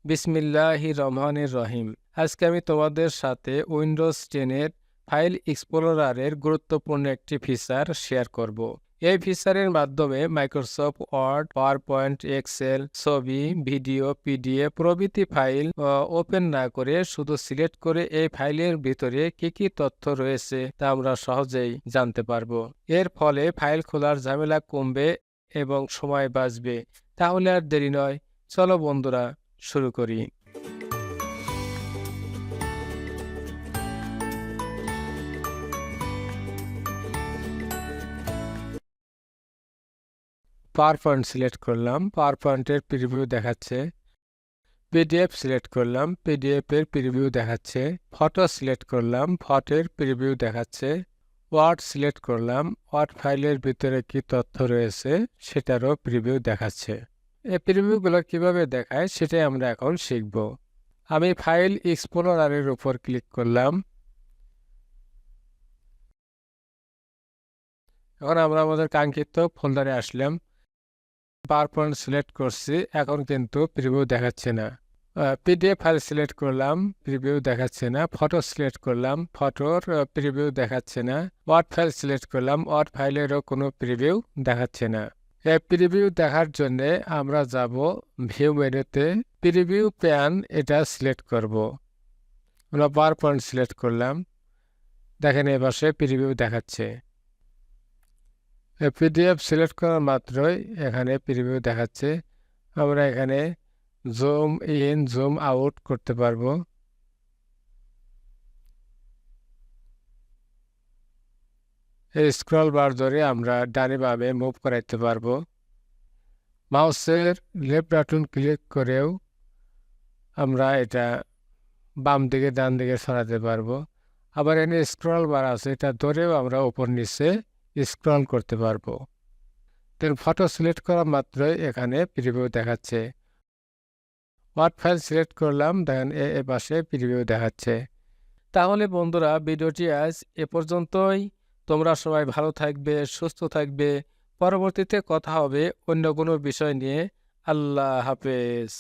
বিসমিল্লাহির রহমানির রহিম। আজকে আমি তোমাদের সাথে উইন্ডোজ 10 এর ফাইল এক্সপ্লোরারের গুরুত্বপূর্ণ একটি ফিচার শেয়ার করব। এই ফিচারের মাধ্যমে মাইক্রোসফট ওয়ার্ড, পাওয়ারপয়েন্ট, এক্সেল, ছবি, ভিডিও, পিডিএফ প্রভৃতি ফাইল ওপেন না করে শুধু সিলেক্ট করে এই ফাইলের ভিতরে কি কি তথ্য রয়েছে তা আমরা সহজেই জানতে পারবো। এর ফলে ফাইল খোলার ঝামেলা কমবে এবং সময় বাঁচবে। তাহলে আর দেরি নয়, চলো বন্ধুরা শুরু করি। পাওয়ারপয়েন্ট সিলেক্ট করলাম, পাওয়ারপয়েন্টের প্রিভিউ দেখাচ্ছে। পিডিএফ সিলেক্ট করলাম, পিডিএফ এর প্রিভিউ দেখাচ্ছে। ফটো সিলেক্ট করলাম, ফটোর প্রিভিউ দেখাচ্ছে। ওয়ার্ড সিলেক্ট করলাম, ওয়ার্ড ফাইলের ভিতরে কি তথ্য রয়েছে সেটারও প্রিভিউ দেখাচ্ছে। এই প্রিভিউগুলো কিভাবে দেখায় সেটাই আমরা এখন শিখব। আমি ফাইল এক্সপ্লোরারের উপর ক্লিক করলাম। এখন আমরা আমাদের কাঙ্ক্ষিত ফোল্ডারে আসলাম। পাওয়ারপয়েন্ট সিলেক্ট করছি, এখন কিন্তু প্রিভিউ দেখাচ্ছে না। পিডিএফ ফাইল সিলেক্ট করলাম, প্রিভিউ দেখাচ্ছে না। ফটো সিলেক্ট করলাম, ফটোর প্রিভিউ দেখাচ্ছে না। ওয়ার্ড ফাইল সিলেক্ট করলাম, ওয়ার্ড ফাইলেরও কোনো প্রিভিউ দেখাচ্ছে না। এই প্রিভিউ দেখার জন্য আমরা যাব ভিউ মেনুতে, প্রিভিউ প্যান এটা সিলেক্ট করব। আমরা পাওয়ারপয়েন্ট সিলেক্ট করলাম, দেখেন এবার সে প্রিভিউ দেখাচ্ছে। পিডিএফ সিলেক্ট করার মাত্রই এখানে প্রিভিউ দেখাচ্ছে। আমরা এখানে জুম ইন জুম আউট করতে পারবো। এই স্ক্রল বার ধরে আমরা ডানে বামে মুভ করাইতে পারবো। মাউসের লেফট বাটন ক্লিক করেও আমরা এটা বাম দিকে ডান দিকে সরাতে পারবো। আবার এখানে স্ক্রল বার আছে, এটা ধরেও আমরা উপর নিচে স্ক্রল করতে পারবো। দেন ফটো সিলেক্ট করা মাত্রই এখানে প্রিভিউ দেখাচ্ছে। ওয়ার্ড ফাইল সিলেক্ট করলাম, দেন এ পাশে প্রিভিউ দেখাচ্ছে। তাহলে বন্ধুরা, ভিডিওটি আজ এ পর্যন্তই। তোমরা সবাই ভালো থাকবে, সুস্থ থাকবে। পরবর্তীতে কথা হবে অন্য কোনো বিষয় নিয়ে। আল্লাহ হাফেজ।